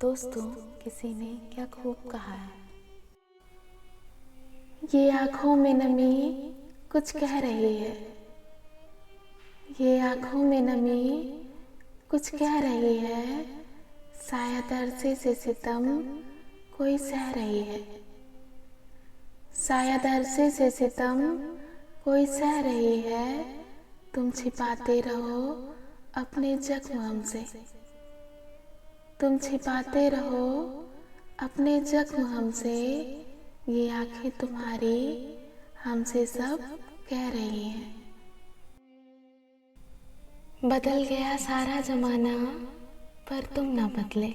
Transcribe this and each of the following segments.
दोस्तों, किसी ने क्या खूब कहा है, ये आँखों में नमी कुछ कह रही है, ये आँखों में नमी कुछ कह रही है, शायद अरसे से सितम कोई सह रही है, शायद अरसे से सितम कोई सह रही है। तुम छिपाते रहो अपने जख्म हमसे, तुम छिपाते रहो अपने जख्म हमसे, ये आंखें तुम्हारी हमसे सब कह रही हैं। बदल गया सारा जमाना पर तुम ना बदले,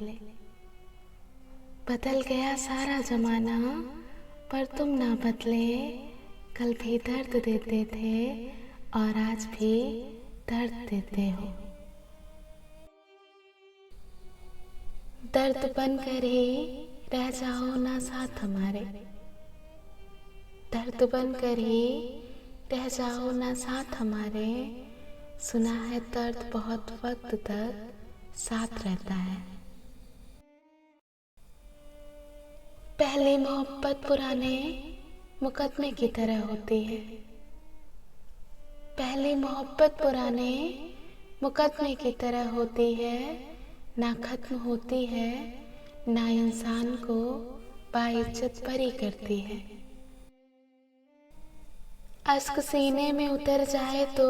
बदल गया सारा जमाना पर तुम ना बदले। कल भी दर्द देते थे और आज भी दर्द देते हो। दर्द बनकर ही रह जाओ ना साथ हमारे, दर्द बनकर ही रह जाओ ना साथ हमारे। सुना है दर्द बहुत वक्त तक साथ रहता है। पहली मोहब्बत पुराने मुकदमे की तरह होती है, पहली मोहब्बत पुराने मुकदमे की तरह होती है। ना खत्म होती है, ना इंसान को बाइज्जत बरी करती है। अश्क सीने में उतर जाए तो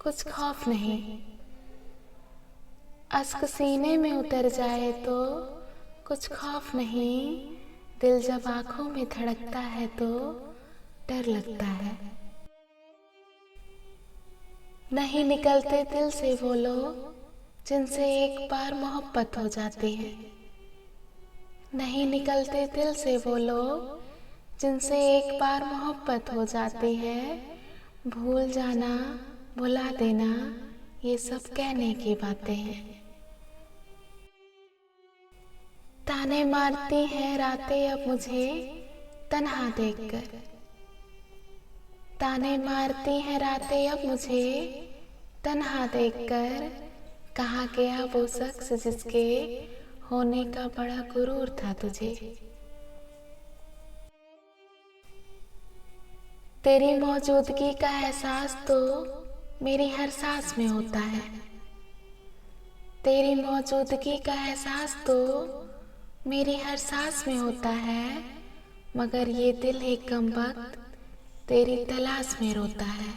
कुछ खौफ नहीं, अश्क सीने में उतर जाए तो कुछ खौफ नहीं। दिल जब आंखों में धड़कता है तो डर लगता है। नहीं निकलते दिल से वो लोग जिनसे एक बार मोहब्बत हो जाती है, नहीं निकलते दिल से वो लोग जिनसे एक बार मोहब्बत हो जाती है। भूल जाना भुला देना ये सब कहने की बातें हैं। ताने मारती हैं रातें अब मुझे तन्हा देखकर, ताने मारती हैं रातें अब मुझे तन्हा देखकर। कहाँ गया वो शख्स जिसके होने का बड़ा गुरूर था तुझे। तेरी मौजूदगी का एहसास तो मेरी हर सांस में होता है, तेरी मौजूदगी का एहसास तो मेरी हर सांस में होता है। मगर ये दिल एक कमबख्त तेरी तलाश में रोता है।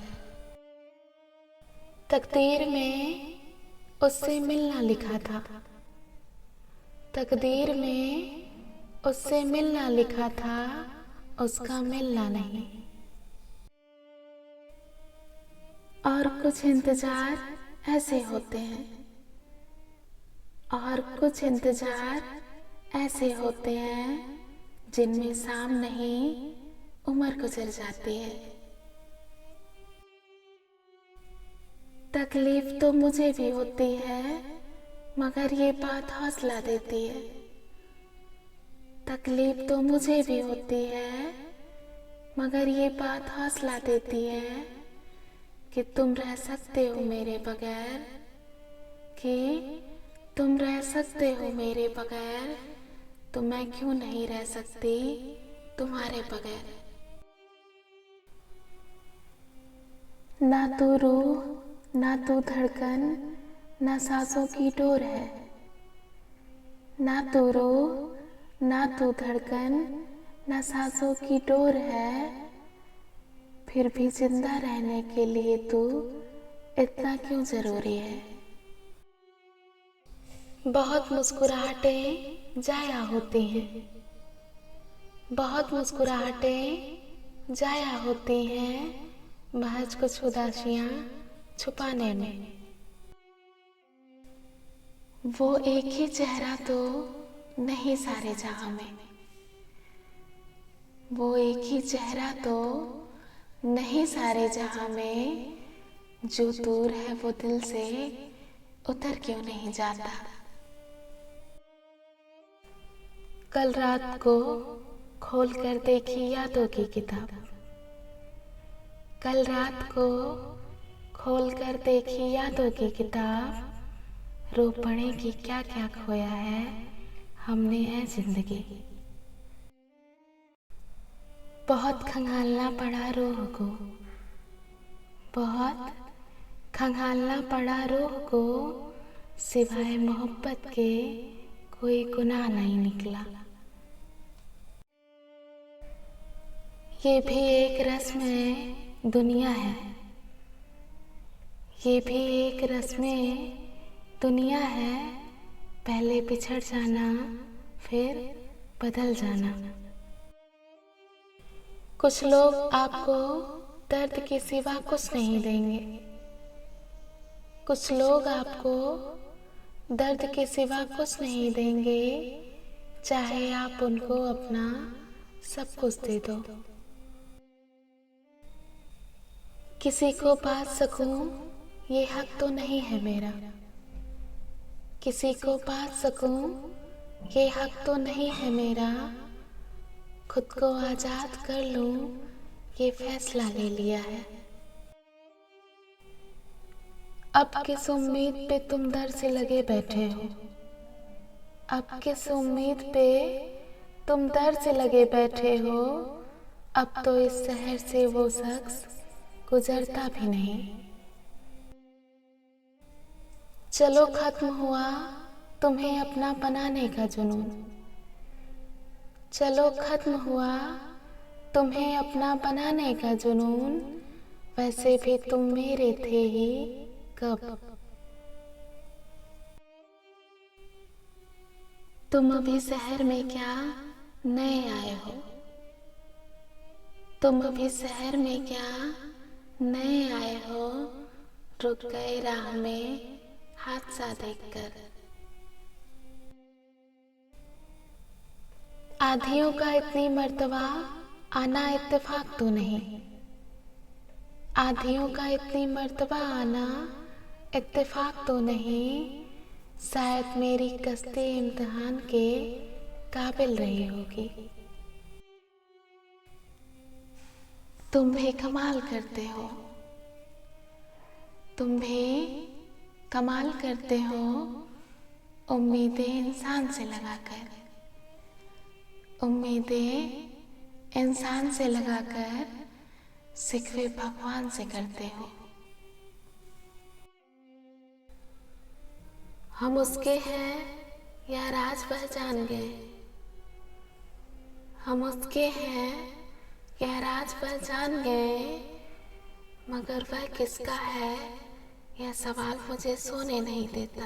तकदीर में उससे मिलना लिखा था, तकदीर में उससे मिलना लिखा था, उसका मिलना नहीं। और कुछ इंतजार ऐसे होते हैं, और कुछ इंतजार ऐसे होते हैं जिनमें शाम नहीं उम्र गुजर जाती है। तकलीफ तो मुझे भी होती है मगर ये बात हौसला देती है, तकलीफ तो मुझे भी होती है मगर ये बात हौसला देती है कि तुम रह सकते हो मेरे बगैर, कि तुम रह सकते हो मेरे बगैर। तो मैं क्यों नहीं रह सकती तुम्हारे बगैर। ना तू रूह ना तू धड़कन ना सांसों की डोर है, ना तू रूह ना तू धड़कन ना सांसों की डोर है। फिर भी जिंदा रहने के लिए तू इतना क्यों जरूरी है। बहुत मुस्कुराहटें जाया होती हैं, बहुत मुस्कुराहटें जाया होती हैं महज कुछ उदासियां छुपाने में। वो एक ही चेहरा तो नहीं सारे जहां में, वो एक ही चेहरा तो नहीं सारे जहां में। जो दूर है वो दिल से उतर क्यों नहीं जाता। कल रात को खोल कर देखी यादों की किताब, कल रात को खोल कर देखी यादों की किताब। रो पड़ेगी क्या क्या खोया है हमने है जिंदगी। बहुत खंगालना पड़ा रूह को, बहुत खंगालना पड़ा रूह को, सिवाय मोहब्बत के कोई गुनाह नहीं निकला। ये भी एक रस्म दुनिया है, ये भी एक रस्म दुनिया है। पहले बिछड़ जाना, फिर बदल जाना। कुछ लोग आपको दर्द के सिवा कुछ नहीं देंगे, कुछ लोग आपको दर्द के सिवा कुछ नहीं देंगे, चाहे आप उनको अपना सब कुछ दे दो। किसी को बांट सकूं ये हक तो नहीं है मेरा, किसी को बांट सकूं ये हक तो नहीं है मेरा। खुद को आजाद कर लूं ये फैसला ले लिया है। अब किस उम्मीद पे तुम दर से लगे बैठे हो, अब किस उम्मीद पे तुम दर से लगे बैठे हो। अब तो इस शहर से वो शख्स गुजरता भी नहीं। चलो खत्म हुआ तुम्हें अपना बनाने का जुनून, चलो खत्म हुआ तुम्हें अपना बनाने का जुनून। वैसे भी तुम मेरे थे ही कब। तुम अभी शहर में क्या नए आए हो, तुम अभी शहर में क्या नए आए हो। रुक गए राह में हादसा देखकर। आधियों का इतनी मर्तबा आना इत्तेफाक तो नहीं, आधियों का इतनी मर्तबा आना इत्तेफाक तो नहीं। शायद मेरी कश्ती इम्तिहान के काबिल रही होगी। तुम भी कमाल करते हो, तुम भी कमाल करते हो। उम्मीदें इंसान से लगाकर, उम्मीदें इंसान से लगाकर सिखवे भगवान से करते हो। हम उसके हैं या राज वह जान गए, हम उसके हैं या राज वह जान गए। मगर वह किसका है यह सवाल मुझे सोने नहीं देता।